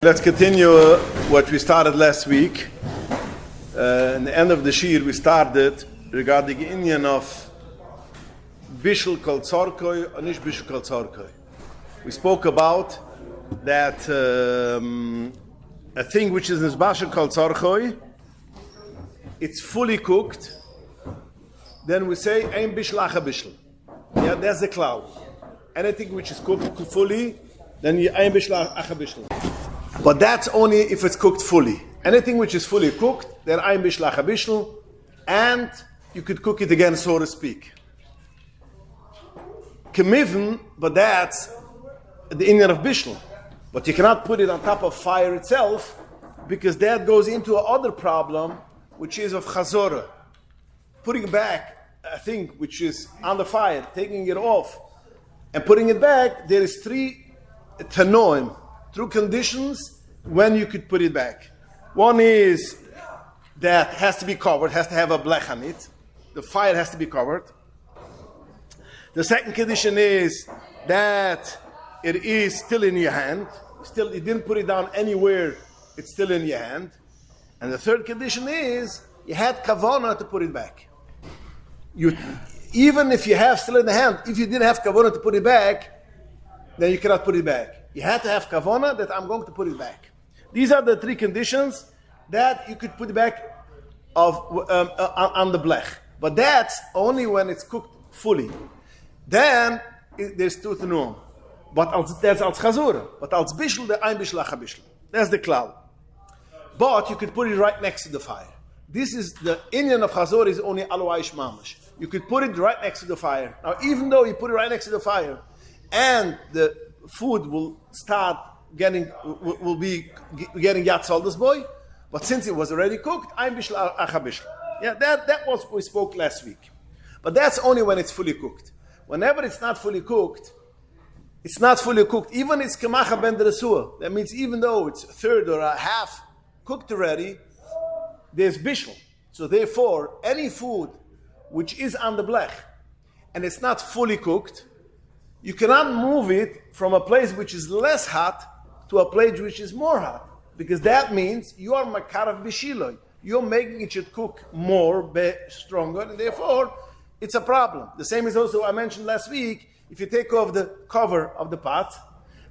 Let's continue what we started last week. In the end of the shiur, we started regarding the Indian of Bishul kol tzorkoi or nicht Bishul kol tzorkoi. We spoke about that a thing which is Bishul kol tzorkoi, it's fully cooked. Then we say ein bishul acha bishul. Yeah, that's the cloud. Anything which is cooked fully, then you ein bishul acha bishul. But that's only if it's cooked fully. Anything which is fully cooked, then ein bishul acha bishul, and you could cook it again, so to speak. Kemiven, but that's the Indian of bishul. But you cannot put it on top of fire itself, because that goes into another problem, which is of chazorah. Putting back a thing which is on the fire, taking it off, and putting it back, there is three tanoim, through conditions when you could put it back. One is that has to be covered, has to have a blech on it. The fire has to be covered. The second condition is that it is still in your hand. Still, you didn't put it down anywhere, it's still in your hand. And the third condition is you had kavanah to put it back. Even if you have still in the hand, if you didn't have kavanah to put it back, then you cannot put it back. You had to have kavanah that I'm going to put it back. These are the three conditions that you could put it back on the blech. But that's only when it's cooked fully. Then there's two tenuim. But that's als chazura. But als bishul, the ein bishul acha bishul. That's the cloud. But you could put it right next to the fire. This is the Indian of chazura is only aloaish mamash. You could put it right next to the fire. Now, even though you put it right next to the fire, and the food will be getting yatzal this boy, but since it was already cooked, ein bishul acha bishul. Yeah, that was what we spoke last week. But that's only when it's fully cooked. Whenever it's not fully cooked, it's not fully cooked. Even it's kemacha ben deresua. That means even though it's a third or a half cooked already, there's bishul. So therefore, any food which is on the blech and it's not fully cooked, you cannot move it from a place which is less hot to a place which is more hot. Because that means you are makarav bishiloi. You're making it should cook more, stronger, and therefore it's a problem. The same is also, I mentioned last week, if you take off the cover of the pot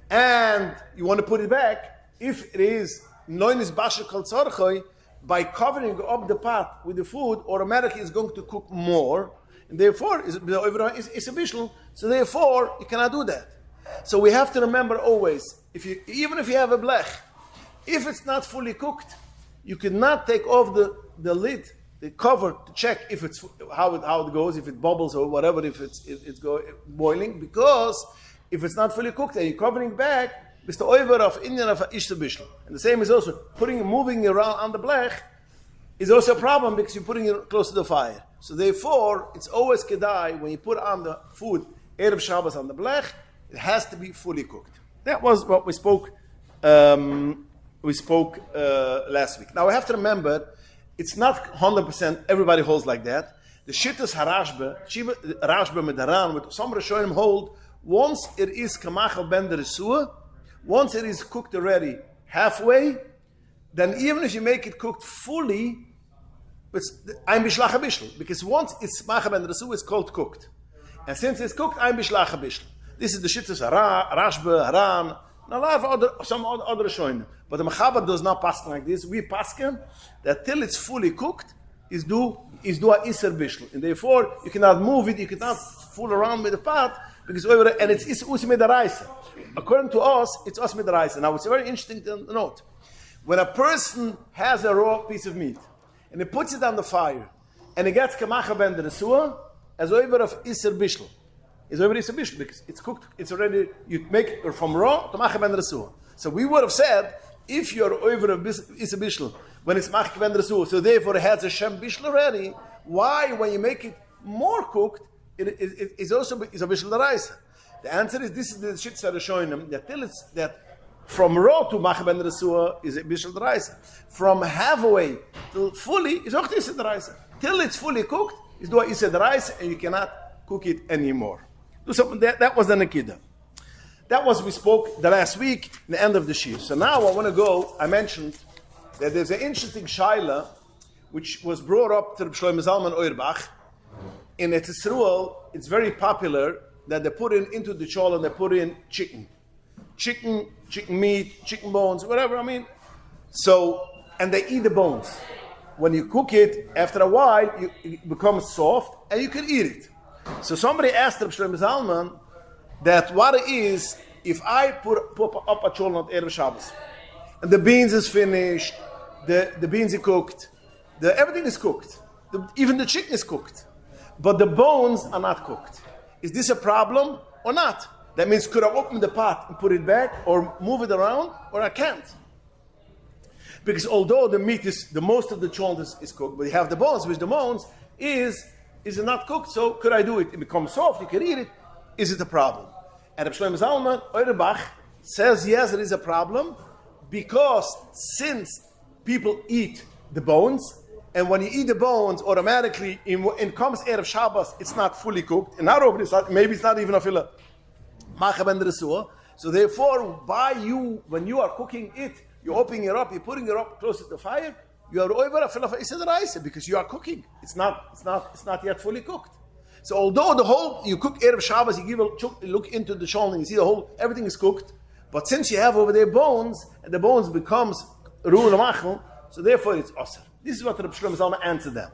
and you want to put it back, if it is noinis basher kol tzorchoi, by covering up the pot with the food, automatically it's going to cook more, and therefore it's a bishul, so therefore you cannot do that. So we have to remember always, even if you have a blech, if it's not fully cooked, you cannot take off the lid, the cover, to check if it's how it goes, if it bubbles or whatever, if it's boiling, because if it's not fully cooked and you're covering back, it's the over of Indian of ishta bishul. And the same is also moving around on the blech is also a problem because you're putting it close to the fire. So therefore, it's always kedai when you put on the food erev Shabbos on the blech, it has to be fully cooked. That was what we spoke. Last week. Now we have to remember, it's not 100% everybody holds like that. The shittas Rashba Medaran, with some Rishonim hold, once it is kamacha ben deresua, once it is cooked already halfway, then even if you make it cooked fully, it's ein bishul acha bishul, because once it's kamacha ben deresua, it's called cooked. And since it's cooked, ein bishul acha bishul. This is the shittas Rashba, Haran, and a lot of some other Rishonim. But the Mechaber does not pass like this. We pass that till it's fully cooked, is do a iser bishul. And therefore, you cannot move it, you cannot fool around with the pot, because and it's us midaraisa. According to us, it's us midaraisa. Now, it's very interesting to note. When a person has a raw piece of meat, and he puts it on the fire, and he gets kamacha ben deresua, as over of iser bishul. It's over iser bishul, because it's cooked, it's already, you make it from raw to macha ben deresua. So we would have said, if you're over of iser bishul, when it's macha ben deresua, so therefore it has a shem bishul already, why, when you make it more cooked, it's also a bishul daraisa? The answer is, this is the shit that are showing them, that till it's, that from raw to macha ben deresua is a bishul daraisa. From halfway to fully is auch iser daraisa. Till it's fully cooked, is do a iser daraisa, and you cannot cook it anymore. Do something, that was the Nakida. that was we spoke the last week, in the end of the shiur. So now I want to go, I mentioned that there's an interesting shaila which was brought up to Reb Shlomo Zalman Auerbach. In Israel, it's very popular that they put into the chol and they put in chicken meat, chicken bones, whatever, I mean. So, and they eat the bones. When you cook it, after a while, it becomes soft and you can eat it. So somebody asked Reb Shlomo Zalman that what it is if I put up a chol on Erev Shabbos and the beans is finished, the beans are cooked, everything is cooked, even the chicken is cooked, but the bones are not cooked. Is this a problem or not? That means could I open the pot and put it back or move it around, or I can't? Because although the meat is, the most of the chol is cooked, but you have the bones, which the bones is not cooked, so could I do it? It becomes soft, you can eat it. Is it a problem? And Reb Shlomo Zalman Auerbach says yes, it is a problem, because since people eat the bones, and when you eat the bones, automatically, in comes Erev Shabbos, it's not fully cooked, and not over, maybe it's not even a fila. So therefore, when you are cooking it, you're opening it up, you're putting it up close to the fire, you are over a fila because you are cooking. It's not yet fully cooked. So although you cook Erev Shabbos, you give a look into the shol and you see everything is cooked, but since you have over there bones, and the bones becomes ru'ul machel, so therefore it's osir. This is what Reb Shlomo Zalman answered them.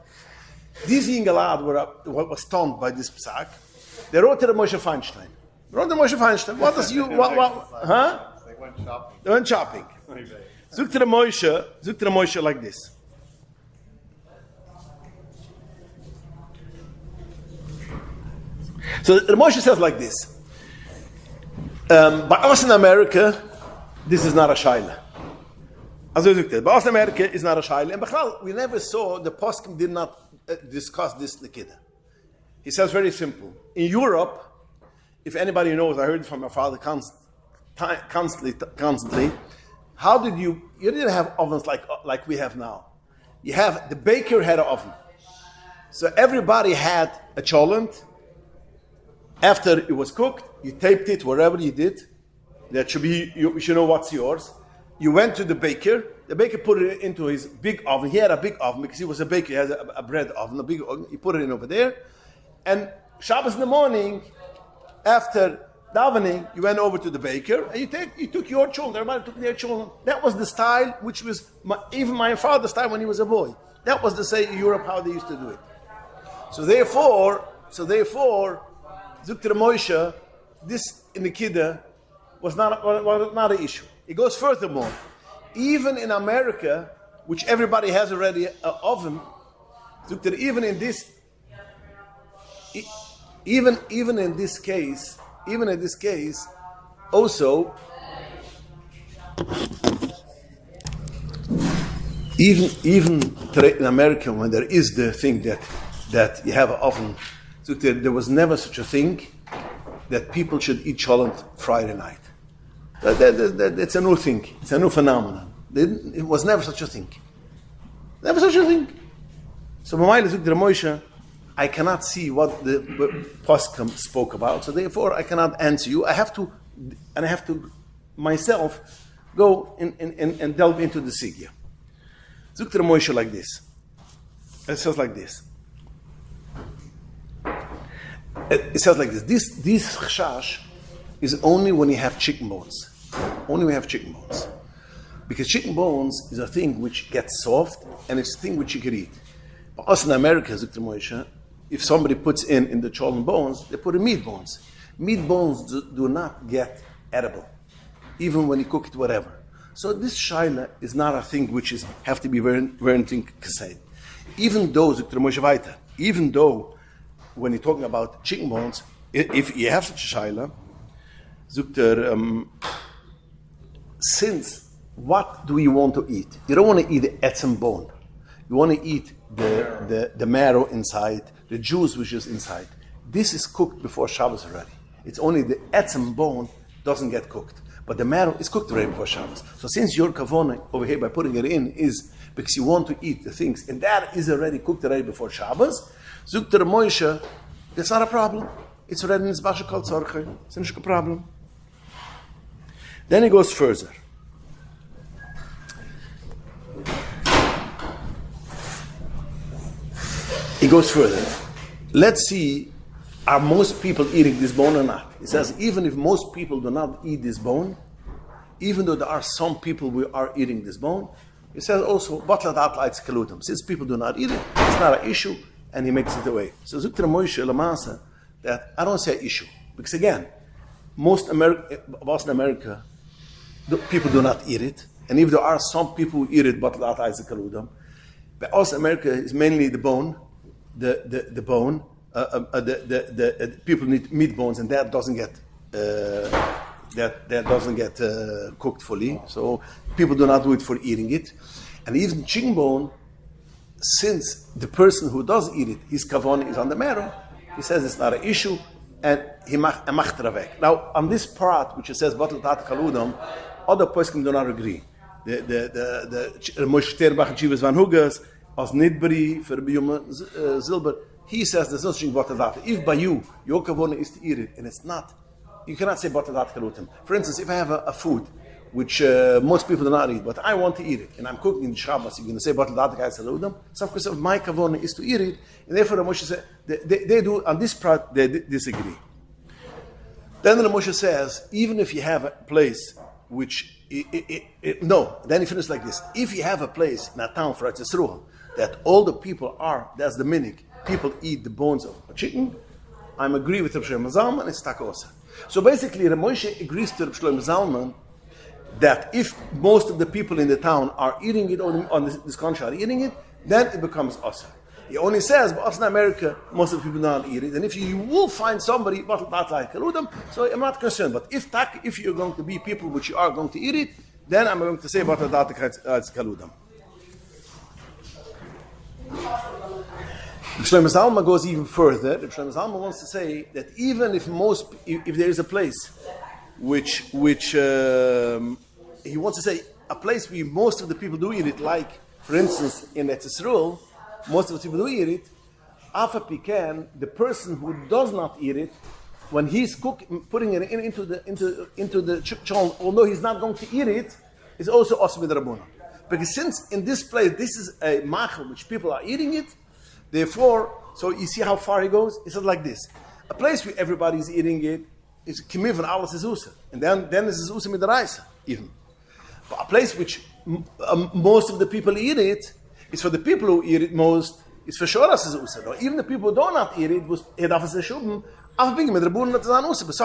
These Yingalad were stunned by this psak. They wrote to the Moshe Feinstein. What does you? Huh? They went shopping. They went shopping. Zuk to the Moshe like this. So the Moshe says like this. By us in America, this is not a shaila. By us in America is not a shaila. And Bechal, we never saw, the poskim did not discuss this likida. He says very simple. In Europe, if anybody knows, I heard it from my father constantly. How did you didn't have ovens like we have now. The baker had an oven. So everybody had a cholent. After it was cooked, you taped it wherever you did. That should be, you should know what's yours. You went to the baker put it into his big oven. He had a big oven because he was a baker, he has a bread oven, a big oven. He put it in over there. And Shabbos in the morning, after davening, you went over to the baker and you took your children. Everybody took their children. That was the style which was even my father's time when he was a boy. That was the say in Europe how they used to do it. So therefore, Zukter Moshe, this in the Kiddah was not an issue. It goes furthermore. Even in America, which everybody has already an oven, Zukter, even in this case, also, even in America, when there is the thing that you have an oven, so there was never such a thing that people should eat cholent Friday night. It's a new thing. It's a new phenomenon. It was never such a thing. Never such a thing. So B'mayla Zuk Moshe, I cannot see what the poskim spoke about. So therefore, I cannot answer you. I have to myself go and delve into the sigya. Zuk Moshe like this. It says like this. It says like this. This chashash is only when you have chicken bones. Only when you have chicken bones. Because chicken bones is a thing which gets soft and it's a thing which you can eat. But us in America, Zukter Moshe, if somebody puts in the cholent bones, they put in meat bones. Meat bones do not get edible, even when you cook it, whatever. So this shaila is not a thing which have to be very, very kased. Even though, Zukter Moshe weiter, even though when you're talking about chicken bones, if you have such a shaila, Zukter, since what do you want to eat? You don't want to eat the etzem bone. You want to eat the marrow inside, the juice which is inside. This is cooked before Shabbos already. It's only the etzem bone doesn't get cooked. But the marrow is cooked already before Shabbos. So since your kavona over here by putting it in is because you want to eat the things, and that is already cooked already before Shabbos, Zukter Moshe, that's not a problem. It's already in his basha called tzorche. It's not a problem. Then he goes further. He goes further. Let's see, are most people eating this bone or not? He says, even if most people do not eat this bone, even though there are some people who are eating this bone, he says also, since people do not eat it, it's not an issue, and he makes it away. So Zuktra Moshe Lamasa, that I don't say issue, because again, most in America, people do not eat it, and if there are some people who eat it, but us in America is mainly the bone, the bone. The people need meat bones, and that doesn't get cooked fully. So people do not do it for eating it. And even chicken bone, since the person who does eat it, his kavon is on the marrow, he says it's not an issue, and he macht weg. Now on this part, which it says batel tat kaludam, other poskim do not agree. The Moshe Terbach and Chivas van Hugas, as Nidbri for Zilber. He says there's no such thing batadat. If by you, your kavona is to eat it, and it's not, you cannot say batadat kalutim. For instance, if I have a food which most people do not eat, but I want to eat it, and I'm cooking in Shabbos, you're going to say batadat kalutim. So of course, my kavona is to eat it, and therefore the Moshe says they do on this part they disagree. Then the Moshe says, even if you have a place which no, then he finishes like this: if you have a place in a town for Yisroel that all the people are, that's the minig. People eat the bones of a chicken, I'm agree with Reb Shlomo Zalman, it's takosa. So basically, Reb Moshe agrees to Reb Shlomo Zalman that if most of the people in the town are eating it, on this contrary, eating it, then it becomes asa. He only says, but us in America, most of the people do not eat it. And if you will find somebody, so I'm not concerned. But if you're going to be people which you are going to eat it, then I'm going to say, kaludam. Shlomo Zalman goes even further. Shlomo Zalman wants to say that even if there is a place which he wants to say a place where most of the people do eat it, like for instance in Yisroel, most of the people do eat it. The person who does not eat it, when he's putting it into the cholent, although he's not going to eat it, is also osur b'drabuna. Because since in this place this is a machal which people are eating it. Therefore, so you see how far he goes? He says like this: a place where everybody is eating it is kimiv and alles is usa, and then is usa midaraisa even. But a place which most of the people eat it is for the people who eat it most. It's for sure as is usa. No, even the people who do not eat it was hedafas shubim. Afbing mit rabun not zan usa. But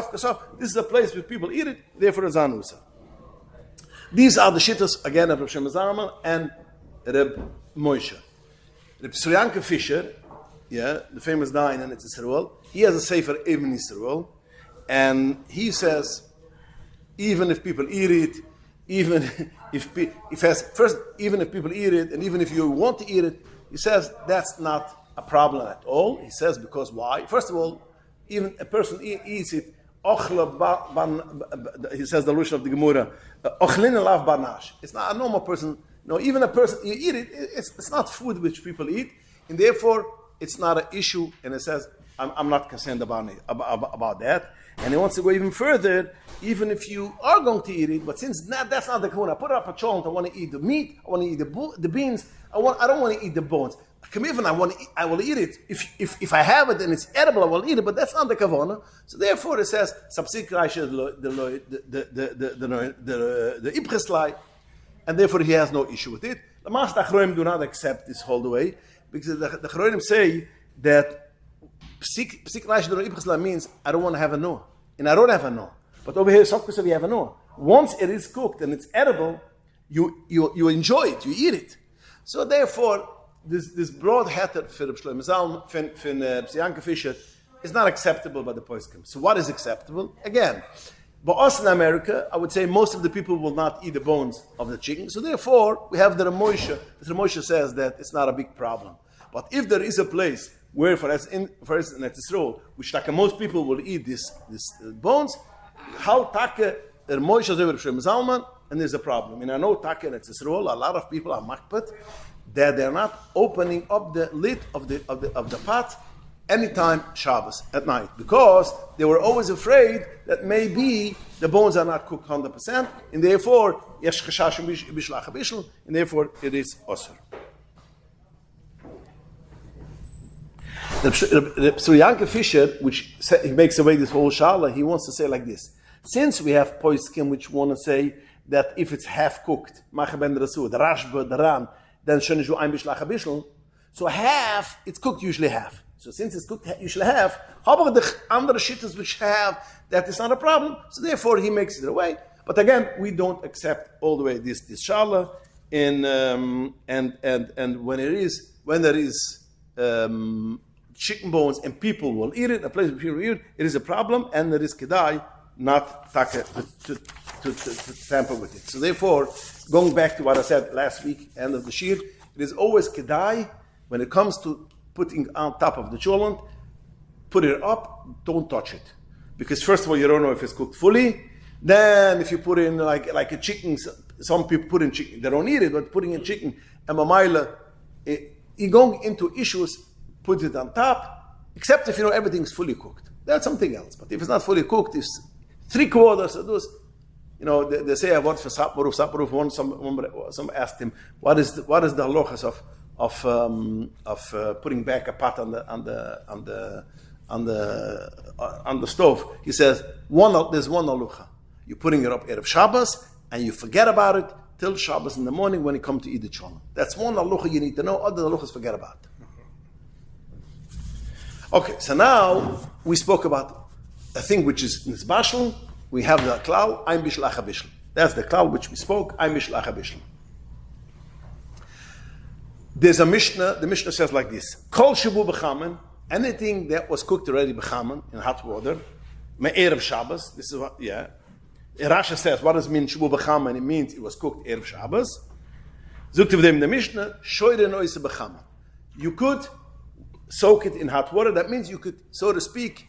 this is a place where people eat it. Therefore, it's zan usa. These are the shittas again of Reb Shlomo Zalman and Reb Moshe. Reb Yankel Fisher, the famous Dayan in Yisroel, he has a sefer Even Yisroel, and he says, even if people eat it, even if people eat it, and even if you want to eat it, he says that's not a problem at all. He says because why? First of all, even a person eats it. He says the Lush of the Gemara, ochlin elav banash. It's not a normal person. No, even a person, you eat it, it's not food which people eat, and therefore it's not an issue, and it says, I'm not concerned about that. And he wants to go even further, even if you are going to eat it, but since that's not the kavuna, I put it up a cholent, I want to eat the meat, I want to eat the beans, I don't want to eat the bones. I will eat it. If I have it and it's edible, I will eat it, but that's not the kavana. So therefore it says, the ibcheslai, and therefore he has no issue with it. The Master Achronim do not accept this whole way, because the Achronim say that Psik Rashi Dona Ibchasla means I don't want to have a no, and I don't have a no. But over here, Sofkus said you have a no. Once it is cooked and it's edible, you enjoy it, you eat it. So therefore, this broad heter for Reb Shlomo Zalman, for Yankel Fisher, is not acceptable by the poskim. So what is acceptable? Again, but us in America, I would say most of the people will not eat the bones of the chicken. So therefore, we have the Ramosha. The Ramosha says that it's not a big problem. But if there is a place where, for instance, in Yisroel, which most people will eat this bones, how taka Ramosha over Shlomo Zalman, and there's a problem. And I know taka in Yisroel, a lot of people are makpat that they're not opening up the lid of the pot anytime Shabbos at night, because they were always afraid that maybe the bones are not cooked 100%, and therefore yesh chashash bishul acha bishul, and therefore it is osur. The Yanke Fisher, which he makes away this whole shala, he wants to say like this: since we have poskim which want to say that if it's half cooked, macha ben rasu, the rashba, the ram, then shenishu ein bishul acha bishul. So half, it's cooked usually half. So since it's cooked usually half, how about the other shittas which have that is not a problem? So therefore he makes it away. But again, we don't accept all the way this shala. And when there is chicken bones and people will eat it, a place where people will eat it is a problem, and there is kedai not to tamper with it. So therefore, going back to what I said last week, end of the shir, it is always kedai when it comes to putting on top of the cholent, put it up, don't touch it. Because first of all, you don't know if it's cooked fully. Then if you put in like a chicken, some people put in chicken, they don't eat it, but putting in chicken, and mamaila, you're going into issues, put it on top, except if you know everything's fully cooked. That's something else. But if it's not fully cooked, it's 3/4 of those. You know, they say a word for sapuruf. Some asked him, what is the halachas of putting back a pot on the stove? He says there's one halucha. You're putting it up erev Shabbos and you forget about it till Shabbos in the morning when you come to eat the cholent. That's one halucha you need to know. Other haluchas forget about. Okay, so now we spoke about a thing which is nizbashel. We have the klal, ein bishul acha bishul. That's the klal which we spoke, ein bishul acha bishul. There's a Mishnah, the Mishnah says like this: Kol shibu b'chamen, anything that was cooked already b'chamen, in hot water, me'erev Shabbos, this is what, Rasha says, what does it mean shibu b'chamen? It means it was cooked erev Shabbos. Zukt v'dem the Mishnah, shoyre noise b'chamen. You could soak it in hot water, that means you could, so to speak,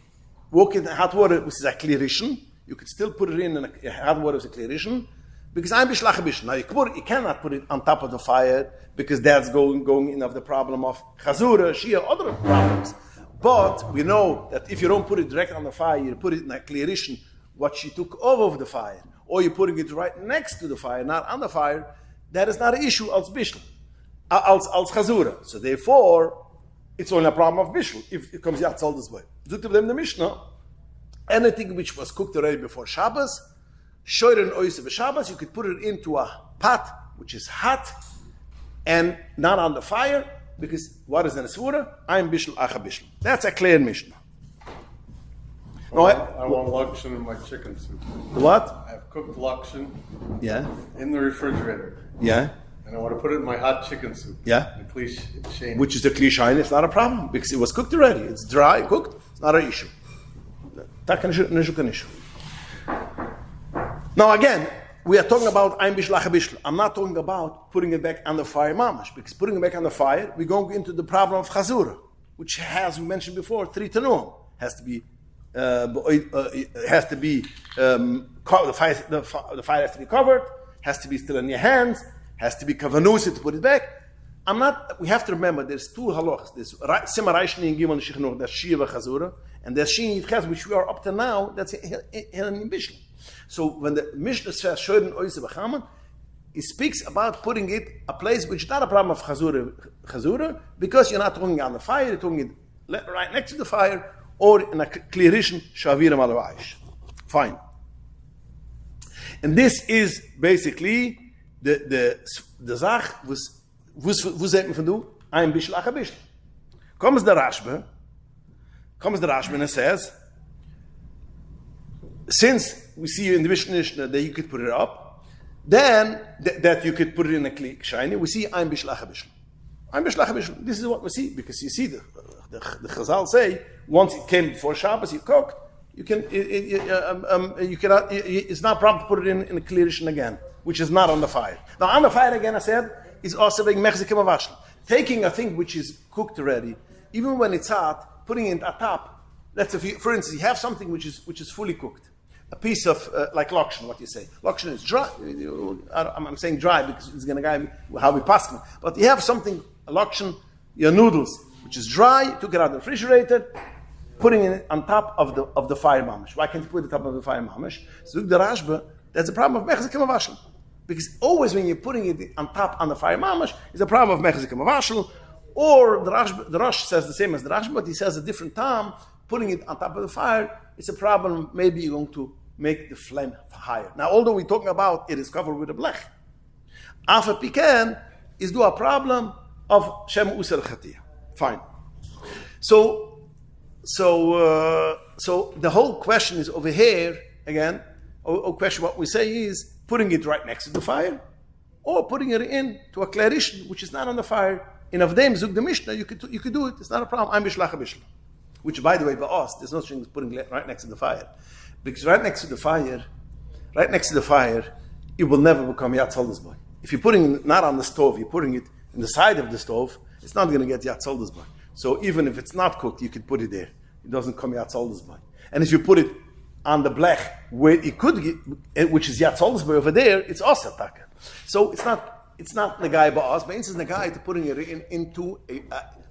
walk it in hot water, which is a klirishin. You could still put it in a hot water as a klirishin, because I'm bishul acha bishul. Now you cannot put it on top of the fire, because that's going in of the problem of chazura, shia, other problems. But we know that if you don't put it directly on the fire, you put it in a klirishin, what she took off of the fire, or you're putting it right next to the fire, not on the fire, that is not an issue als bishul, als chazura. So therefore, it's only a problem of bishul, if it comes yatzal this way. Zukt them the Mishnah, anything which was cooked already before Shabbos, shoyren oise b'Shabbos, you could put it into a pot which is hot and not on the fire, because what is in a svura? I'm bishul acha bishul. That's a clear Mishnah. No, I want lakshan in my chicken soup. What? I have cooked lakshan. Yeah. In the refrigerator. Yeah. And I want to put it in my hot chicken soup. Yeah. The klish, which is the klishain, it's not a problem, because it was cooked already. It's dry, cooked, it's not an issue. Now again, we are talking about ein bishul acha bishul. I'm not talking about putting it back on the fire mamash, because putting it back on the fire, we're going into the problem of chazura, which has, we mentioned before, 3 tenuim. The fire has to be covered, has to be still in your hands, has to be kavanusi to put it back. We have to remember there's 2 halachas. There's Sima Raishni and Gimel Shichnur, that's Shia v'Chazura, and there's Shin Yitches, which we are up to now, that's in Bishul. So when the Mishnah says Shoyren Oise B'Chaman, it speaks about putting it a place which is not a problem of Chazura, because you're not throwing it on the fire, you're throwing it right next to the fire, or in a klirishin Shaviram Alavaish. Fine. And this is basically the Zach was. Wo sagt man von du? Ein bishul acha bishul. Comes the Rashba and it says, since we see in the Mishnah that you could put it up, then that you could put it in a kli shiny, we see ein bishul acha bishul. Ein bishul acha bishul. This is what we see, because you see the Chazal say, once it came before Shabbos, you cooked, you cannot, it's not problem to put it in a klirishin again, which is not on the fire. Now on the fire again, I said, is also being Mexican avashel. Taking a thing which is cooked already, even when it's hot, putting it on top. Let's say, for instance, you have something which is fully cooked, a piece of like lakshan. What you say, lakshan is dry. I'm saying dry because it's going to guide how we pass them. But you have something, a lakshan, your noodles, which is dry, took it out of the refrigerator, putting it on top of the fire mamash. Why can't you put it on top of the fire mamash? So the Rashba, that's the problem of mechzik mavashel. Because always when you're putting it on top on the fire mamash, it's a problem of mechzik mavashel. Or the Rosh says the same as the Rashba, but he says a different time, putting it on top of the fire, it's a problem, maybe you're going to make the flame higher. Now, although we're talking about it is covered with a blech, Afa Pikan is do a problem of Shem Usar Khatiyah. Fine. So the whole question is over here, again, question what we say is putting it right next to the fire, or putting it in to a clarish, which is not on the fire. In Avdem Zug the Mishnah, you could do it, it's not a problem. I'm Bishlach Bishla. Which, by the way, by us, there's no such thing as putting it right next to the fire. Because right next to the fire, it will never become Yatz Holdesboy. If you're putting it not on the stove, you're putting it in the side of the stove, it's not going to get Yatz Holdesboy. So even if it's not cooked, you could put it there. It doesn't come Yatz Holdesboy. And if you put it on the blech, where it could get, which is Yatz Holdesboy over there, it's also Taka. So it's not Nagai Ba'az, but it's Nagai to putting it into a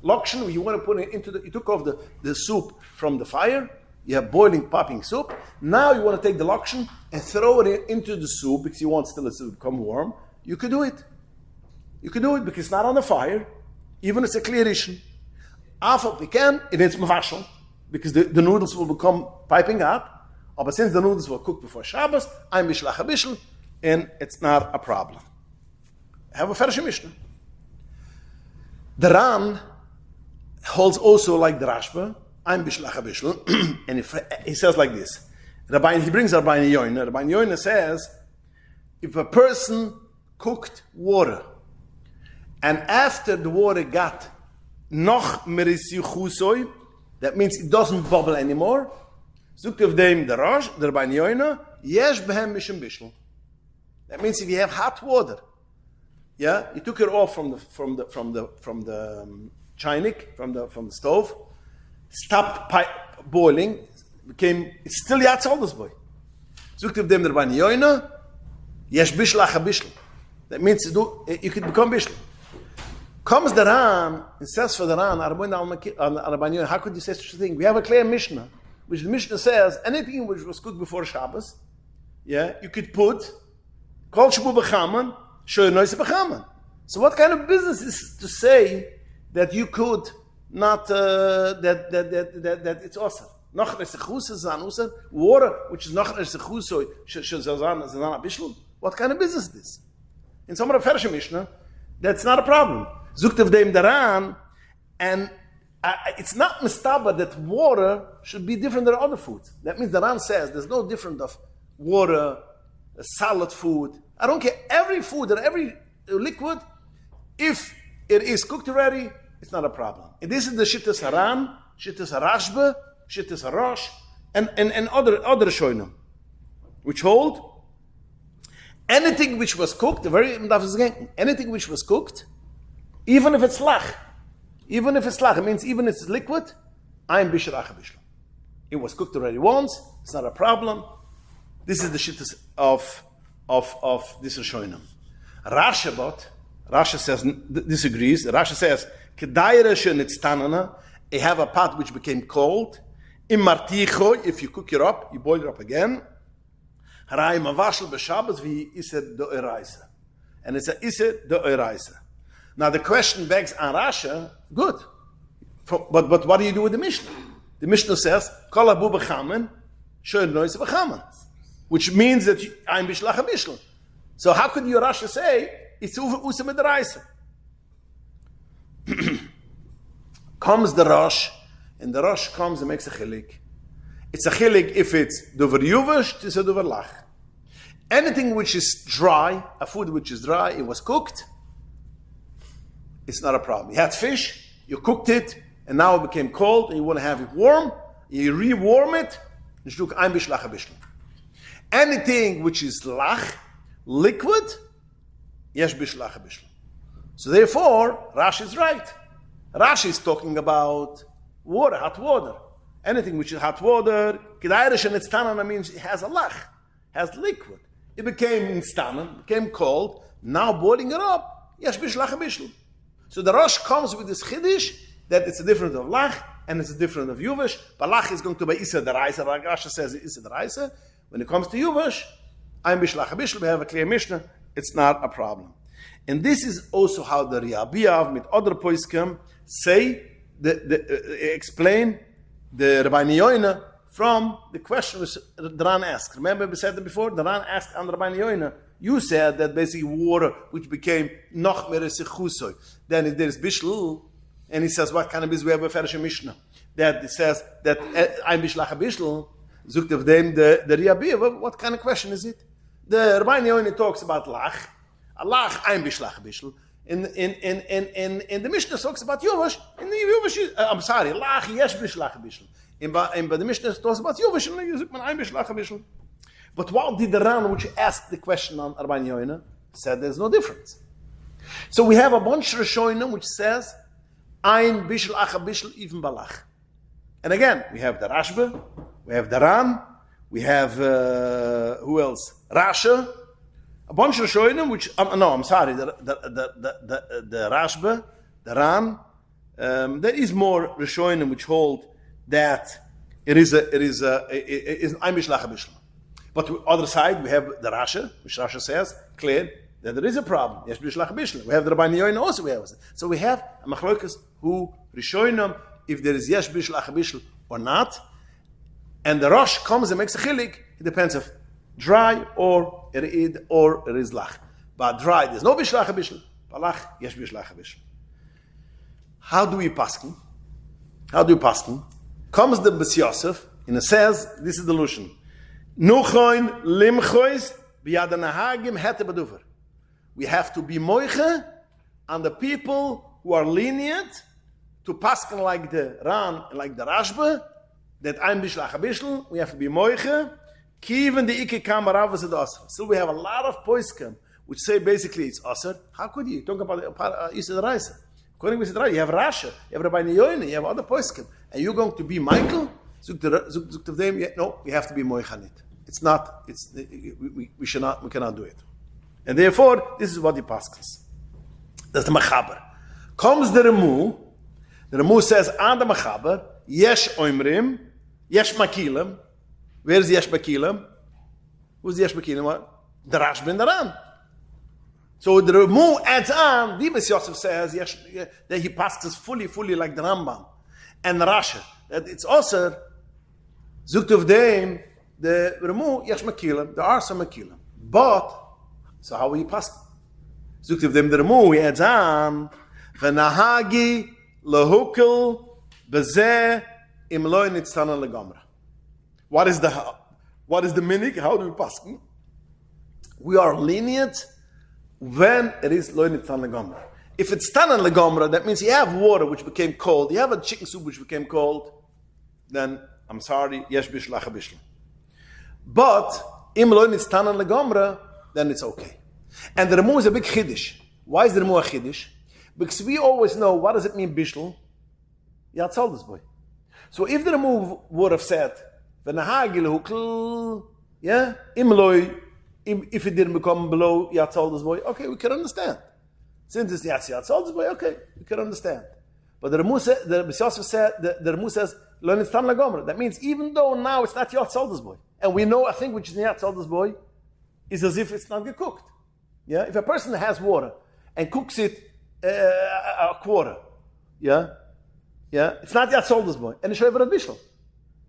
lokshen. You want to put it into you took off the soup from the fire, you have boiling, popping soup. Now you want to take the lokshen and throw it into the soup because you want still it to become warm. You could do it. You could do it because it's not on the fire, even if it's a clear issue. After we can, it is mavashel, because the noodles will become piping up. But since the noodles were cooked before Shabbos, I'm bishlach bishul, and it's not a problem. I have a Fersh Mishnah. The Ran holds also like the Rashba, I'm bishlach bishul, and he says like this. He brings Rabbi Yoina. Rabbi Yoina says, if a person cooked water, and after the water got noch merisichusoy, that means it doesn't bubble anymore. Zukt of them the Rosh, the Rabbi Yoina, yesh behem mishum bishul. That means if you have hot water, yeah, you took it off from the chaynik, from the stove, stopped boiling, it's still yatz oldest boy. Zukt of them the Rabbi Yoina, yesh bishlach bishul. That means you could become bishul. Comes the Ran and says for the Ran, how could you say such a thing? We have a clear Mishnah, which the Mishnah says anything which was cooked before Shabbos, yeah, you could put kol shabu b'chaman, shoy noise b'chaman. So what kind of business is to say that you could not that it's awesome? Noch nesechus is an usar, water which is noch nesechus shazan zan bishul. What kind of business is this? In some of the Fersh Mishnah, that's not a problem. Zukt of them daran, and it's not mistaba that water should be different than other foods. That means the Ran says there's no different of water, solid food. I don't care. Every food and every liquid, if it is cooked already, it's not a problem. And this is the Shittas Haran, Shittas Harashba, Shittas Harosh, and other Shoinim, which hold anything which was cooked, anything which was cooked, even if it's lach, it means even if it's liquid, I'm bishlach bishlam. It was cooked already once, it's not a problem. This is the shittas of this Rishonim. Rasha says, disagrees. Rasha says, Kedayra shenitztanana, I have a pot which became cold. Imarticho, if you cook it up, you boil it up again. Harai mavashel b'Shabbos vi iser do'eraisa. And it's a iser do'eraisa. Now the question begs on Rasha, good. But what do you do with the Mishnah? The Mishnah says, Kol abu b'chamen, shoy noise b'chamen. Which means that I'm bishlach bishul. So how could your Rasha say, it's usa midaraisa? Comes the Rosh, and the Rosh comes and makes a chilik. It's a chilik if it's dover yuvash, it's a dover lach. Anything which is dry, a food which is dry, it was cooked, it's not a problem. You had fish, you cooked it, and now it became cold, and you want to have it warm, you re-warm it, anything which is lach, liquid, yesh bishlach bishlam. So therefore, Rashi is right. Rashi is talking about water, hot water. Anything which is hot water, kedayrish and itztanan means it has a lach, has liquid. It became instanan, became cold. Now boiling it up, yesh bishlach bishlam. So the Rosh comes with this chiddush, that it's a difference of lach and it's a difference of yuvish. But lach is going to be isa deraisa, like Rasha says, isa deraisa. When it comes to yuvish, I'm bishlach bishul, we have a clear Mishnah, it's not a problem. And this is also how the Riyabiyav with other poiskim say, explain the Rabbi Yoina from the question which the Ran asked. Remember we said that before? The Ran asked on Rabbi Yoina, you said that basically water which became noch mer sichusoy. Then if there is bishul, and he says, what kind of business we have a Ferish Mishnah? That it says that I'm bishlach bishul, zukt of them the Riyabiyav, what kind of question is it? The Rabbi Yoina talks about lach. Allah, I'm bishlach bishul. In the Mishnah talks about Yuvash. In the Yuvash, I'm sorry, Allah, yesh bishlach bishul. In the Mishnah talks about Yuvash, and I'm bishlach bishul. But what did the Ran, which asked the question on Rabbi Yoina, said there's no difference. So we have a bunch of Rishonim which says, I'm bishlach bishul even balach. And again, we have the Rashba, we have the Ran, we have, who else? Rasha. A bunch of Rishonim, which I'm sorry, the Rashba, the Ran. There is more Rishonim which hold that it is I'm bishlach bishul. But on the other side we have the Rasha, which Rasha says clear that there is a problem. Yes, bishlach bishul. We have the Rabbi Yoina also. So we have a machlokas who Rishonim if there is yes bishlach bishul or not, and the Rosh comes and makes a chilik. It depends if dry or it is lach. But dry, there's no bishlach bishul. Balach, yes bishlach bishul. How do we paskin? Comes the Bes Yosef and it says, this is the Lushan. Nuchoin limchois biyad nahagim hete beduver. We have to be moiche on the people who are lenient to paskin like the Ran and like the Rashba, that I'm bishlach bishul. We have to be moiche. Even the Ike Kamarav is Asr. Still, we have a lot of poiskim which say basically it's Asr. How could you talk about Isa the Raisa? According to Isa the Raisa, you have Rasha, you have Rabbi Yoina, you have other poiskim, and you're going to be Michael? No, we have to be Moichanit. It's not. We should not. We cannot do it. And therefore, this is what he passes. That's the Machaber. Comes the Remu. The Remu says on the Machaber, Yesh Oimrim, Yesh Makilim. Where's Yesh Bakilim? Who's Yesh Bakilim? The Rashba and the Ran. So the Remu adds on, the Bes Yosef says that he passes fully like the Rambam. And the Rasha, that it's also Zukt of Deim, the Remu, Yesh Makilim, there are some Makilim. But, so how will you pass? Zukt of Deim, the Remu, he adds on, V'nahagi lehukel bezeh im loy nitztana legamra. What is the minig? How do we pass? We are lenient when it is loy nitztana legamra. If it's tana legamra, that means you have water which became cold, you have a chicken soup which became cold, then I'm sorry, yesh bishlach bishul. But im loy nitztana legamra, then it's okay. And the Remu is a big chiddush. Why is the Remu a chiddush? Because we always know what does it mean bishul. Yatzal this boy. So if the Remu would have said, if it didn't become below Yatzal this boy, okay, we can understand. Since it's Yatzal this boy, okay, we can understand. But the Remu said, the Bes Yosef said, the Remu says, Lo nitztan legomer. That means even though now it's not Yatzal this boy, and we know a thing which is Yatzal this boy, is as if it's not get cooked. Yeah, if a person has water and cooks it a quarter, it's not Yatzal this boy, and it's Shover of Bishul.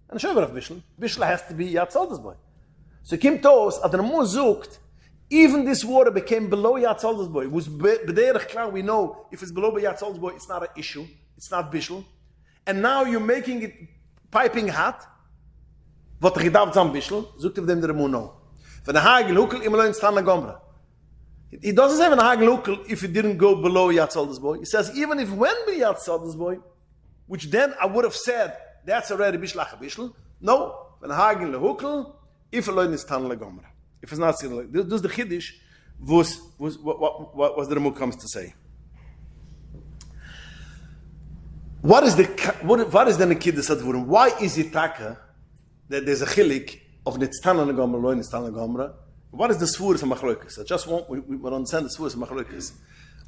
And Shover of Bishul has to be Yatzal this boy. So Kim Tos, at the Remu zooked, even this water became below Yatzal this boy. It was b'derech klar, we know if it's below Yatzal this boy, it's not an issue, it's not Bishul. And now you're making it piping hot. What gedacht zam Bishul? Zoekt of them the Remu no. Van the Hagel Hukel imelo in Stan Gomra. He doesn't say van the Hagel Hukel if it didn't go below Yatzal this boy. He says even if went be Yatzal this boy, which then I would have said that's already Bishlach Bishul. No, van the Hagel Hukel if alone is Stan Gomra. If it's not still, this is the Chiddush what the Remu comes to say. What is the Nekidus Advurim? Why is it taka that there's a chilik of Nitztana Gomra, Lo Nitztana Gomra? What is the Svuris of Machlokas? I just want we understand the Svuris of Machlokas.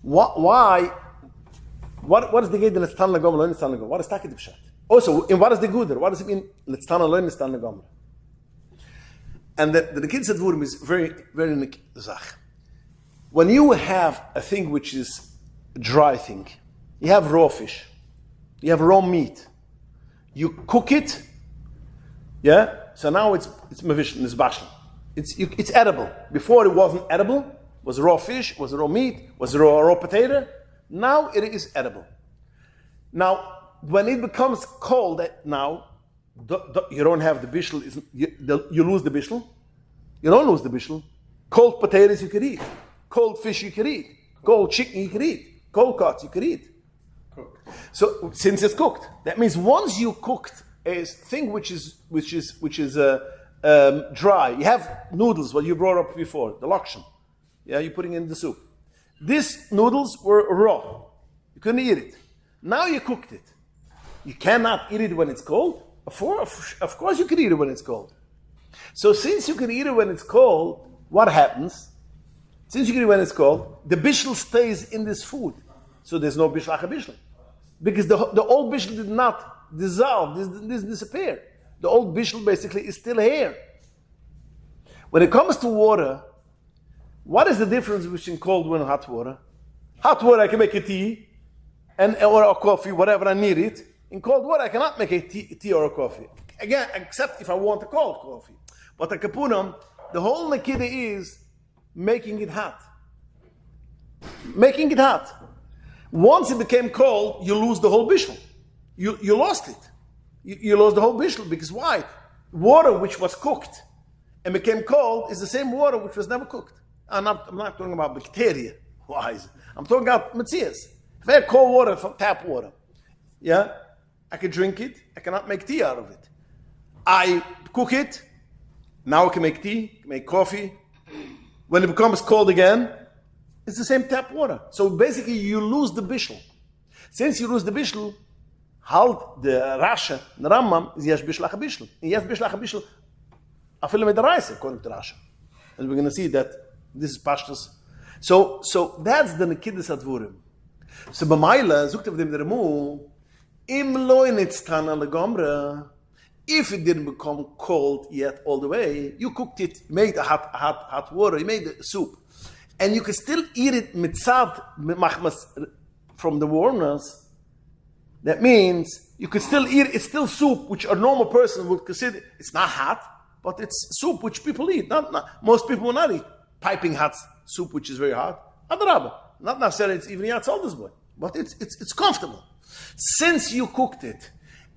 Why What is the gate in Litztan Lagomra, Lo Litztan Lagomra? What is Taki the Pshat? Also, in what is the Guder? What does it mean Litztan Lo Litztan Lagomra? And the kid said Vurim is very, very zach. When you have a thing which is a dry thing, you have raw fish, you have raw meat, you cook it, yeah? So now it's mavish, it's bashal. It's edible. Before it wasn't edible, was raw fish, was raw meat, was raw potato. Now it is edible. Now, when it becomes cold, now you don't have the bishul. You lose the bishul. You don't lose the bishul. Cold potatoes you could eat. Cold fish you could eat. Cold chicken you could eat. Cold cuts you could eat. Cooked. So since it's cooked, that means once you cooked a thing which is dry. You have noodles, what you brought up before, the lakshan. Yeah, you're putting in the soup. These noodles were raw. You couldn't eat it. Now you cooked it. You cannot eat it when it's cold. Of course you can eat it when it's cold. So since you can eat it when it's cold, what happens? Since you can eat it when it's cold, the bishul stays in this food. So there's no bishul acha bishul. Because the old bishul did not dissolve, this disappear. The old bishul basically is still here. When it comes to water, what is the difference between cold water and hot water? Hot water, I can make a tea, or a coffee, whatever I need it. In cold water, I cannot make a tea or a coffee. Again, except if I want a cold coffee. But a kapunam, the whole nakida is making it hot. Making it hot. Once it became cold, you lose the whole bishul. You lost it. You lost the whole bishul. Because why? Water which was cooked and became cold is the same water which was never cooked. I'm not talking about bacteria. Why is it? I'm talking about metzias. If I have cold water from tap water, yeah, I can drink it. I cannot make tea out of it. I cook it. Now I can make tea, make coffee. When it becomes cold again, it's the same tap water. So basically, you lose the bishul. Since you lose the bishul, halt the Rasha, the Rambam, is yesh bishul acha bishul. And yesh bishul acha bishul, afilu medaraisa, according to Rasha. And we're going to see that this is pashtus. So that's the nekidus advurim. So b'mayla, zukt of them the remu, im lo initztana legomra. If it didn't become cold yet all the way, you cooked it, made a hot water, you made the soup, and you can still eat it mitzad machmas from the warmness. That means you could still eat it. It's still soup, which a normal person would consider. It's not hot, but it's soup which people eat. Not most people will not eat piping hot soup, which is very hot. Adrabah. Not necessarily it's even yatzal this boy, but it's comfortable. Since you cooked it,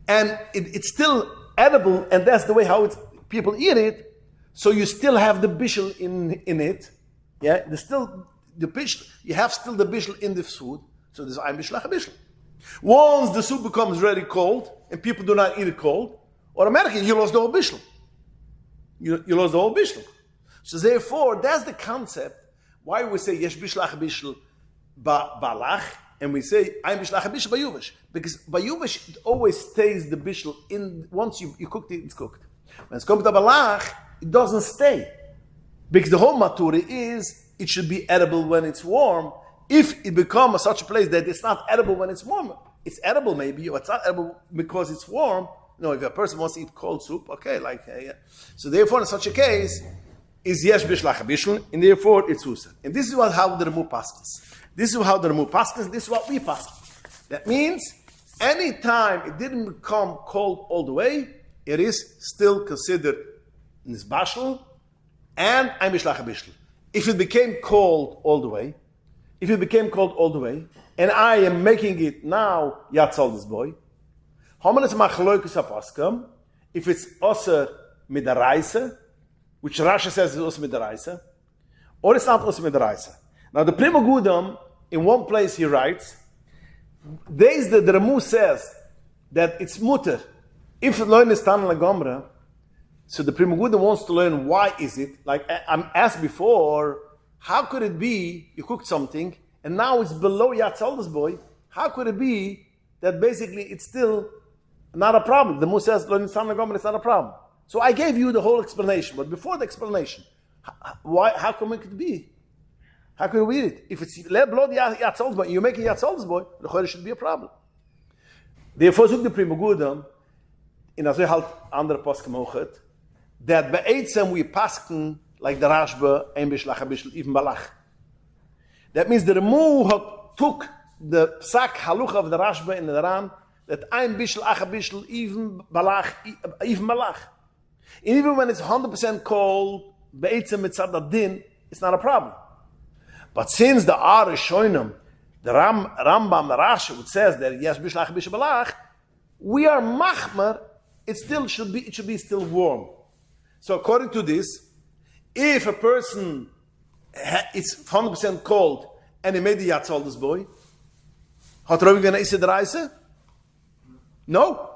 and it's still edible, and that's the way how people eat it. So you still have the bishul in it. Yeah, there's still the bishul. You have still the bishul in the food. So there's ein bishul acha bishul. Once the soup becomes really cold and people do not eat it cold, automatically you lost the whole bishul. You lost the whole bishul. So therefore, that's the concept why we say yesh bishul acha bishul balach, and we say ein bishul acha bishul bayuvish, because bayuvish it always stays the bishul in. Once you cooked it, it's cooked. When it's come to balach, it doesn't stay, because the whole maturi is it should be edible when it's warm. If it becomes such a place that it's not edible when it's warm, it's edible maybe, or it's not edible because it's warm. No, if a person wants to eat cold soup, okay, yeah. So therefore, in such a case, is yesh bishul acha bishul, and therefore it's used. And this is how the Remu paskins. This is how the Remu paskins. This is what we paskin. That means any time it didn't become cold all the way, it is still considered nisbashul and ein bishul acha bishul. If it became cold all the way, and I am making it now, yatzal this boy. If it's also midaraisa, which Rashi says is also midaraisa, or it's not also midaraisa. Now the Prima Gudam, in one place he writes, days that the Remu says that it's mutter. If learn is tan legomra, so the Prima Gudam wants to learn why is it, like I'm asked before, how could it be you cooked something and now it's below Yatzaldas boy? How could it be that basically it's still not a problem? The Mu says it's not a problem. So I gave you the whole explanation, but before the explanation, how come it could be? How can we eat it? If it's blood yatzol's boy, you make a yatzol's boy, the should be a problem. Therefore, the Prima Gudam, in a halt andere Poskem hochet, that be'etzem we pasken like the Rashba, ein bishlach, a bishl, even balach. That means the Remu took the psak haluch of the Rashba in the Ran, that ein bishl, ach a bishl, even balach, even malach. Even when it's 100% cold, be'etzem mitzad din, it's not a problem. But since the Ar is Shoinam, the Rambam Rashi, which says that yes, bishlach bishalach, we are machmer. It should be still warm. So according to this, if a person it's 100% cold and he made the yatzol this boy, hat Rabbi gonna eat the reise? No,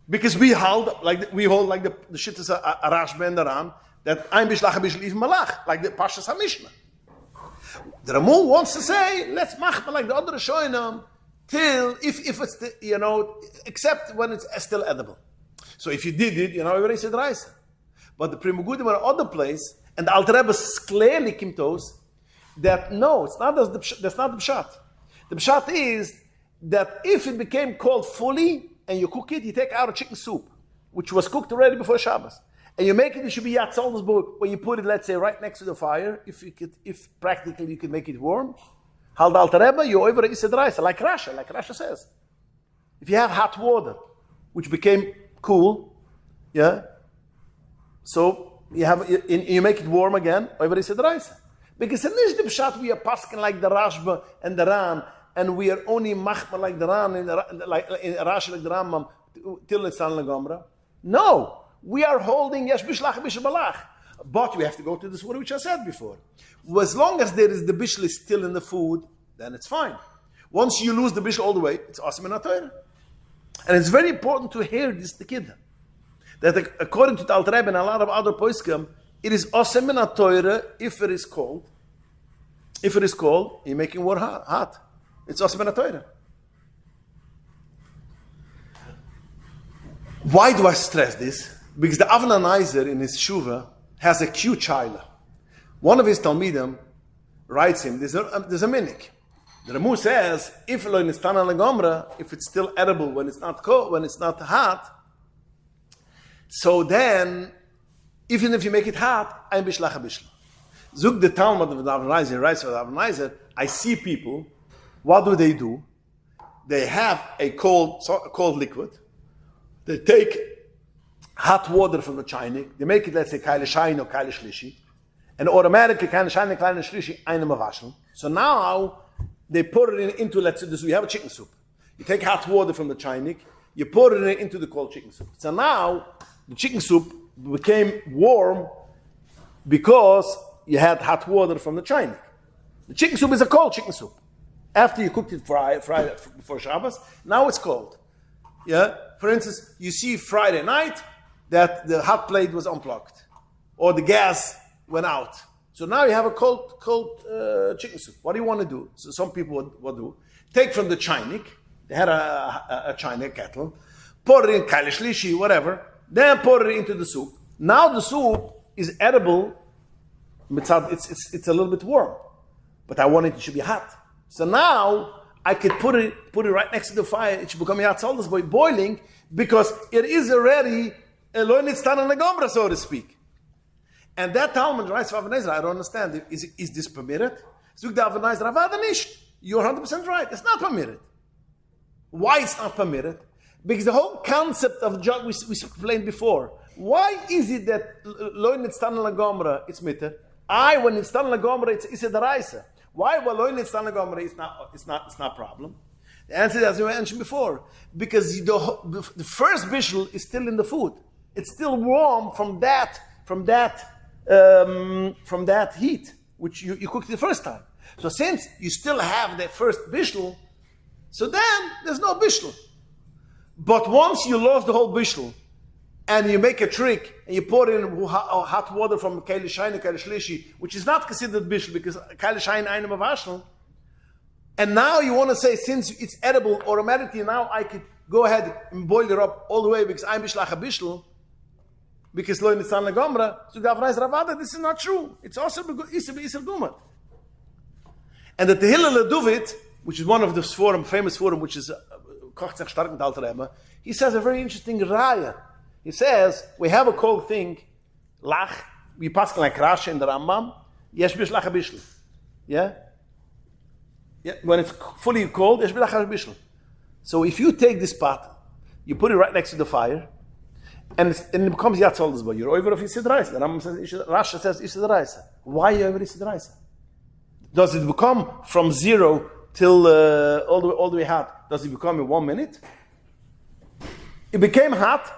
because we hold like the shit is a Rashba and the Ran that ein bishlach bishal even malach like the Pashas HaMishnah. The Ramon wants to say, let's machma like the other shoinam till if it's except when it's still edible. So if you did it, we already said rice. But the Prima Gudim are other place, and the Alter Rebbe clearly kimtos that no, that's not the pshat. The pshat is that if it became cold fully and you cook it, you take out a chicken soup, which was cooked already before Shabbos. And you make it should be yatzol's book when you put it, let's say, right next to the fire. If practically you could make it warm. Hal the Alter Rebbe, you over ised rice, like Rasha says. If you have hot water, which became cool, yeah. So you make it warm again, over ised rice. Because in this pshat we are pasking like the Rashba and the Ran, and we are only machma like the Ran in Rashi like the Rambam till it's on the Gomra. No. We are holding yesh bishlach bishal balach, but we have to go to this word which I said before. As long as there is the bishal is still in the food, then it's fine. Once you lose the bishal all the way, it's awesome in Torah. And it's very important to hear this the kid that according to the Alter Rebbe and a lot of other poskim, it is awesome in Torah if it is cold. If it is cold, you're making water hot. It's awesome in Torah. Why do I stress this? Because the Avalanizer in his Shuva has a cute child. One of his Talmidim writes him, there's a minik. The Ramu says, if it's still edible when it's not cold, when it's not hot, so then, even if you make it hot, I'm bishlach bishlach. Zug the Talmud of the Avalanizer writes for the Avalanizer, I see people, what do? They have a cold liquid. They take hot water from the chaynik, they make it, let's say, kaile shayin or kaile shlishi, and automatically kaile shayin and kaile shlishi einem avashel. So now they pour it into, let's say, you have a chicken soup. You take hot water from the chaynik, you pour it into the cold chicken soup. So now the chicken soup became warm because you had hot water from the chaynik. The chicken soup is a cold chicken soup. After you cooked it fried before Shabbos, now it's cold. Yeah. For instance, you see Friday night that the hot plate was unplugged, or the gas went out. So now you have a cold chicken soup. What do you want to do? So some people would do take from the chaynik. They had a chaynik kettle, pour it in kaile shlishi, whatever. Then pour it into the soup. Now the soup is edible. It's a little bit warm, but I want it to be hot. So now I could put it right next to the fire. It should become yatzoldas by boiling because it is already eloi nitztan and legombra, so to speak. And that Talmud writes for Avalanizer, I don't understand. Is this permitted? Zug the Avalanizer, Avada nicht. You're 100% right. It's not permitted. Why it's not permitted? Because the whole concept of jug we explained before. Why is it that eloi nitztan and legombra it's mitter? When nitztan and legombra it's a deraisa. Why it's not problem? The answer is, as we mentioned before, because the first bishul is still in the food. It's still warm from that heat which you cooked the first time. So since you still have that first bishul, so then there's no bishul. But once you lost the whole bishul, and you make a trick, and you pour in hot water from kaile shayin and kaile shlishi, which is not considered bishul because kaile shayin einem avashel, and now you want to say, since it's edible, automatically now I could go ahead and boil it up all the way because I'm bishlach a bishul, because lo nitzan legomra, so the Avalanizer Ravada, this is not true. It's also isel gumat. And the Tehillah David, which is one of the famous forum, which is Koch Tzach Stark mit Alter Rebbe, he says a very interesting raya. He says, we have a cold thing, lach, we pass like Rashi in the Rambam, yesh bishlach a bishl. Yeah? When it's fully cold, yesh bishlach a bishl. So if you take this pot, you put it right next to the fire, and it becomes Yatzoldes boy. You're over of Yisrael. The Rambam says, Rashi says Yisrael. Why are you over Yisrael? Does it become from 0 till all the way hot? Does it become in 1 minute? It became hot.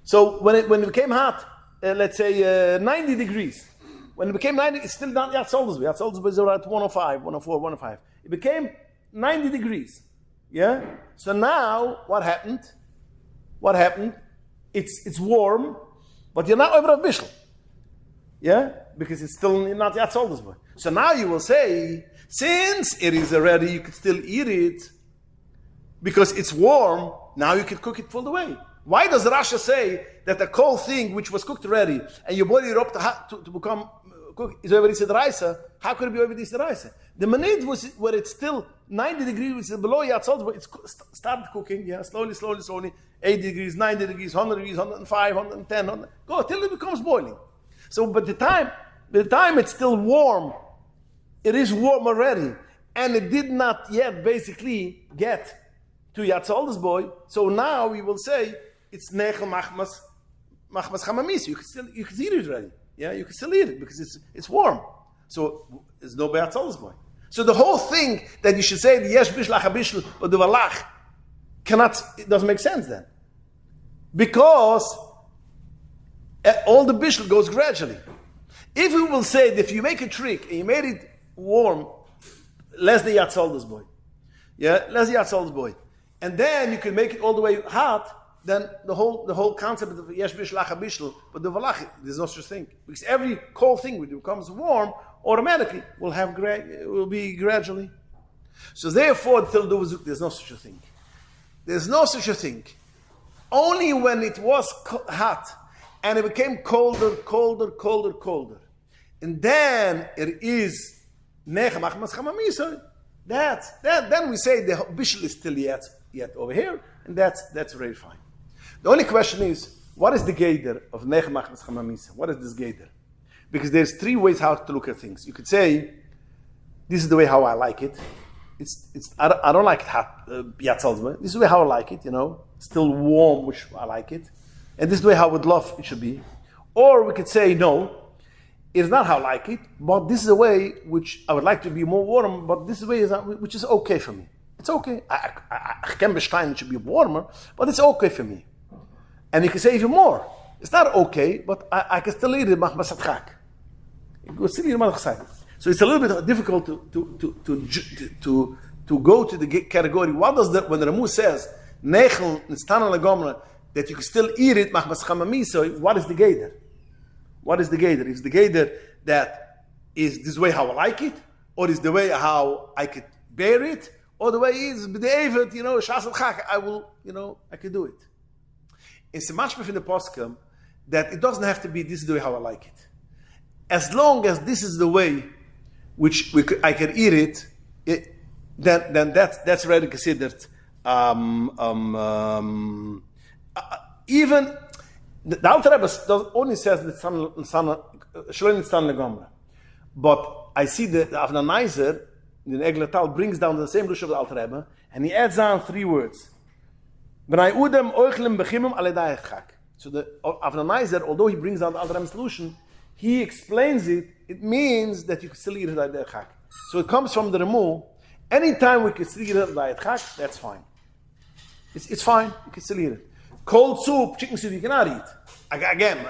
So when it became hot, let's say 90 degrees. When it became 90, it's still not Yatzoldes boy. Yatzoldes boy is around 105, 104, 105. It became 90 degrees. Yeah. So now what happened? It's warm, but you're not over a bishul. Yeah? Because it's still not Yatzoldes boy. So now you will say, since it is already, you could still eat it, because it's warm, now you can cook it full the way. Why does Rashi say that a cold thing which was cooked already, and you boil it up to become cooked, is over Yisrael? How could it be over Yisrael? The manid was where it's still 90 degrees, which is below Yatzoldes boy, it's started cooking, yeah, slowly, 80 degrees, 90 degrees, 100 degrees, 105, 110, go till it becomes boiling. So, by the time it's still warm, it is warm already, and it did not yet basically get to Yatzoldes boy. So now we will say it's nechel machmas chamamis. You can still eat it already. Yeah, you can still eat it because it's warm. So it's no Yatzoldes boy. So the whole thing that you should say the yesh bishlach habishul or the valach it doesn't make sense then, because all the bishul goes gradually. If we will say that if you make a trick and you made it warm, less the Yatzoldes boy, less the Yatzoldes boy, and then you can make it all the way hot, then the whole concept of yesh bishlach habishul, but the valach, there's no such thing, because every cold thing when it becomes warm, automatically will be gradually. So therefore, there's no such a thing. There's no such a thing. Only when it was hot and it became colder, and then it is nechel machmas chamamisah. Then we say the bishul is still yet over here, and that's very fine. The only question is, what is the geder of nechel machmas chamamisah? What is this geder? Because there's 3 ways how to look at things. You could say, this is the way how I like it. I don't like it hot, Yatzoldes boy. This is the way how I like it, still warm, which I like it. And this is the way how I would love it should be. Or we could say, no, it's not how I like it, but this is a way which I would like to be more warm, but this is the way which is okay for me. It's okay. I can be stein, it should be warmer, but it's okay for me. And you can say even more. It's not okay, but I can still eat it, so it's a little bit difficult to go to the category. What does when the Ramu says nechel nistan legomra that you can still eat it machmas chamamisah? What is the geder? What is the geder? Is the geder that is this way how I like it, or is the way how I could bear it, or the way is b'de'evet, shas chak, I will, I could do it. It's a mashmah in the poskim that it doesn't have to be this is the way how I like it. As long as this is the way which I can eat it, then that's already considered even the Alter Rebbe only says that shloim nistan legomra, but I see that the Avalonizer in Eglatal brings down the same lush of the Alter Rebbe, and he adds on 3 words. B'nai udem oichlem bechimim aledai chak. So the Avalonizer, although he brings down the Alter Rebbe solution, he explains it. It means that you can still eat it like that chak. So it comes from the Remu. Anytime we can still eat it like chak, that's fine. It's fine. You can still eat it. Cold soup, chicken soup, you cannot eat. Again,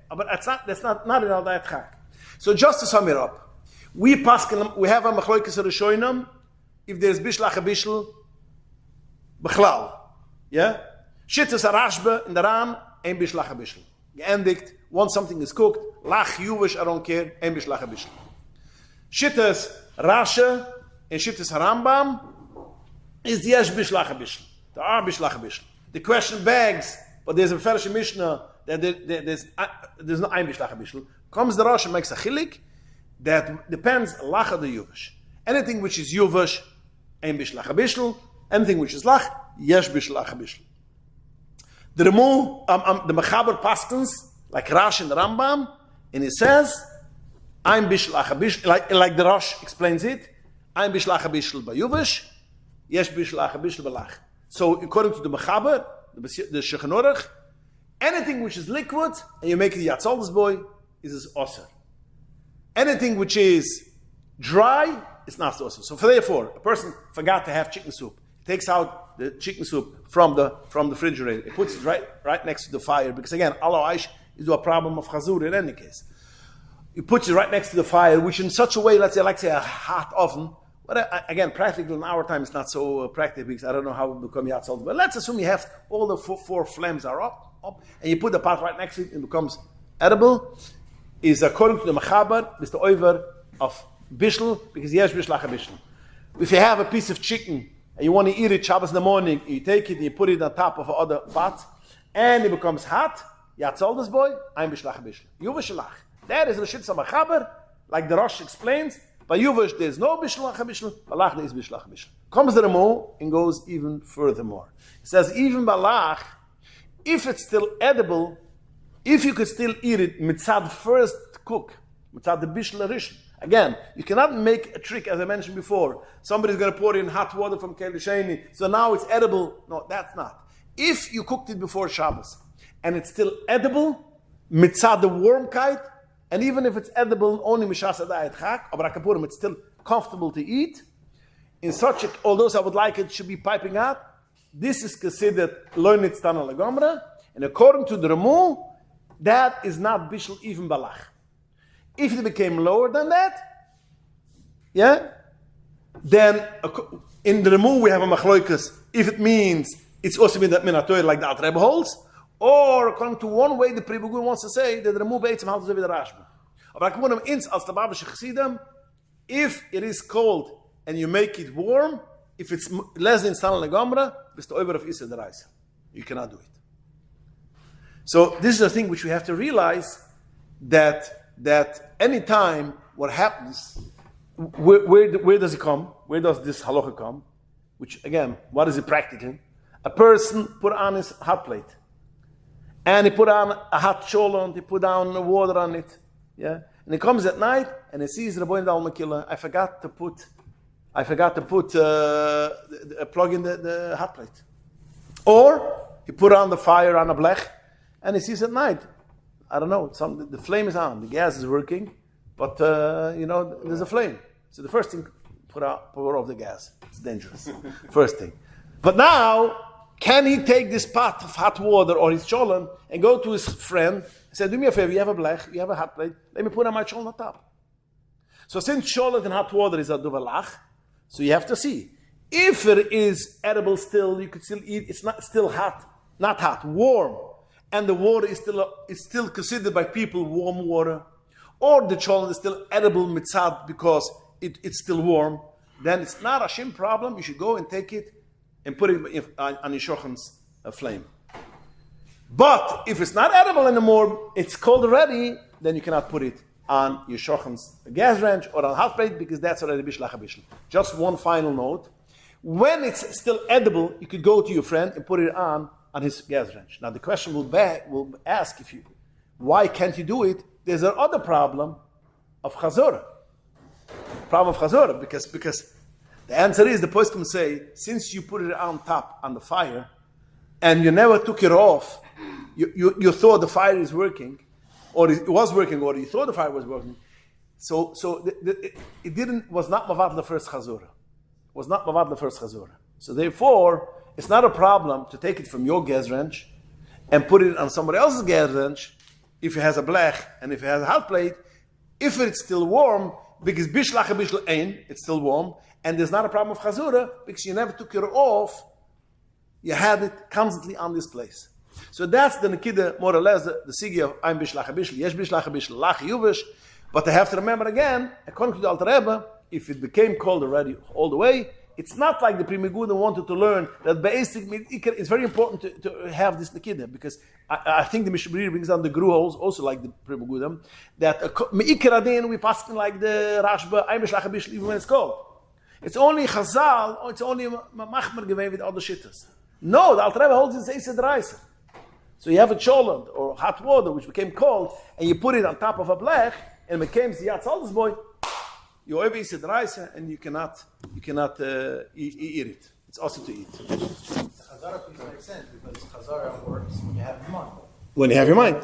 but that's not in al dayat chak. So just to sum it up, we have a machloikes rishonim if there's bishlach a bishul b'chlal. Yeah? Shittas arashba in the ran, ein bishlach a bishul. Geendigt, once something is cooked, lach, yuvish, I don't care, ein bishlach a bishul. Shittas rasha and shittas harambam is yesh bishlach a bishul. There are bishlach a bishul. The question begs, but there's a Ferish Mishnah that there's no ein bishlach a bishul. Comes the Rosh and makes a chilik that depends lacha the yuvish. Anything which is yuvash, ein bishlach habishel. Anything which is lach, yesh bishlach habishel. The Mechaber paskens, like Rash and the Rambam, and he says, I'm bishlach habishel, like the Rosh explains it, I'm bishlach habishel bayuvash, yesh bishlach habishel balach. So according to the Mechaber, the Shulchan Aruch, anything which is liquid, and you make it yatzoldes boy, is osir. Anything which is dry, it's not osir. So therefore, a person forgot to have chicken soup. He takes out the chicken soup from the refrigerator. He puts it right next to the fire, because again, Allah Aish is a problem of chazur in any case. He puts it right next to the fire, which in such a way, let's say a hot oven. But again, practically in our time, it's not so practical, because I don't know how it become yatzoldes. But let's assume you have all the four flames are up, and you put the pot right next to it, and it becomes edible. Is according to the Mechaber, it's the over of Bishul, because yes, Bishlach Bishul. If you have a piece of chicken and you want to eat it Shabbos in the morning, you take it and you put it on top of other pot, and it becomes hot, Yatzoldes boy, I'm Bishlach Bishul. Yuvashalach. That is the Shitza Mechaber, like the Rosh explains. By Yuvash, there's no Bishlach Bishul, Balach there is Bishlach Bishul. Comes the Remo and goes even furthermore. It says, even Balach, if it's still edible, if you could still eat it, mitzad first cook, mitzad the bishul rishon. Again, you cannot make a trick, as I mentioned before. Somebody's going to pour in hot water from Keli Sheni, so now it's edible. No, that's not. If you cooked it before Shabbos, and it's still edible, mitzad the warm kite, and even if it's edible only mishas adayat chak, abrakapurim, it's still comfortable to eat. In such a, although I would like it should be piping out, this is considered loynit stana legomra, and according to the Remu, that is not bishul even balach. If it became lower than that, then in the Remu we have a machloikas. If it means it's also been that minatoy like the Alter Rebbe holds, or according to one way the Pri Begun wants to say that the Remu beitzim halts over the Rashba. Aber akapunem ins als the Babische Chassidim, if it is cold and you make it warm, if it's less than Stan Legomra, it's the over of Issa the Reis. You cannot do it. So this is a thing which we have to realize that any time what happens, where does it come? Where does this halacha come? Which again, what is it practically? A person put on his hot plate, and he put on a hot cholent, he put down water on it, and he comes at night and he sees Rabbeinu Dal Makila. I forgot to put plug in the hot plate, or he put on the fire on a blech. And he sees at night, I don't know, the flame is on, the gas is working, but there's a flame. So the first thing, put off the gas. It's dangerous. First thing. But now, can he take this pot of hot water or his cholent and go to his friend and say, do me a favor, you have a blech, you have a hot plate, let me put on my cholent on top. So since cholent and hot water is a duvalach, so you have to see. If it is edible still, you could still eat, it's not still hot, not hot, warm. And the water is still considered by people warm water, or the cholent is still edible mitzad because it's still warm, then it's not a shim problem. You should go and take it and put it on your shochan's flame. But if it's not edible anymore, it's cold already, then you cannot put it on your shochan's gas range or on hot plate, because that's already bishlach bishul. Just one final note. When it's still edible, you could go to your friend and put it on his gas range. Now the question will ask why can't you do it? There's another problem of chazorah. Because the answer is the poskim say, since you put it on top on the fire and you never took it off, you thought the fire is working, or it was working, or you thought the fire was working. So it was not mavad the first chazorah. Was not mavad the first chazorah. So therefore, it's not a problem to take it from your gas range and put it on somebody else's gas range if it has a blech and if it has a hot plate, if it's still warm, because bishlach bishul ein, it's still warm, and there's not a problem of chazura because you never took it off, you had it constantly on this place. So that's the nekida, more or less, the sigi of ein bishlach bishul, yesh bishlach bishul, lach yuvish. But I have to remember again, according to the Alter Rebbe, if it became cold already all the way, it's not like the Pri Megudim wanted to learn that basic. It's very important to have this nekida, because I think the Mishabri brings down the Gruhos, also like the Pri Megudim, that Meikar Adin we pass like the Rashba, I'm Mishlach Bishul, even when it's cold. It's only Chazal, or it's only Machmer gewesen with other shittas. No, the Alter Rebbe holds it's Eised Reise. So you have a cholent or hot water which became cold, and you put it on top of a blech, and it became the Yatzaldas boy. You have Eised Reise, and you cannot eat it. It's also to eat. Chazara makes sense because Chazara works when you have your mind. When you have your mind.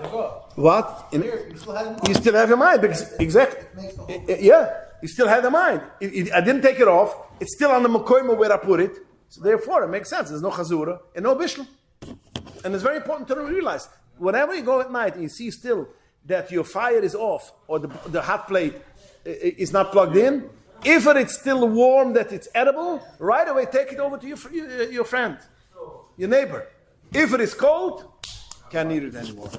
What? Here, you still have your mind. You still have your mind. Because, exactly. It makes the whole Yeah. You still have the mind. I didn't take it off. It's still on the Mekoyma where I put it. So therefore, it makes sense. There's no Chazura and no Bishul. And it's very important to realize, whenever you go at night and you see still that your fire is off or the hot plate is not plugged in, if it's still warm that it's edible, right away take it over to your friend, your neighbor. If it is cold, can't eat it anymore.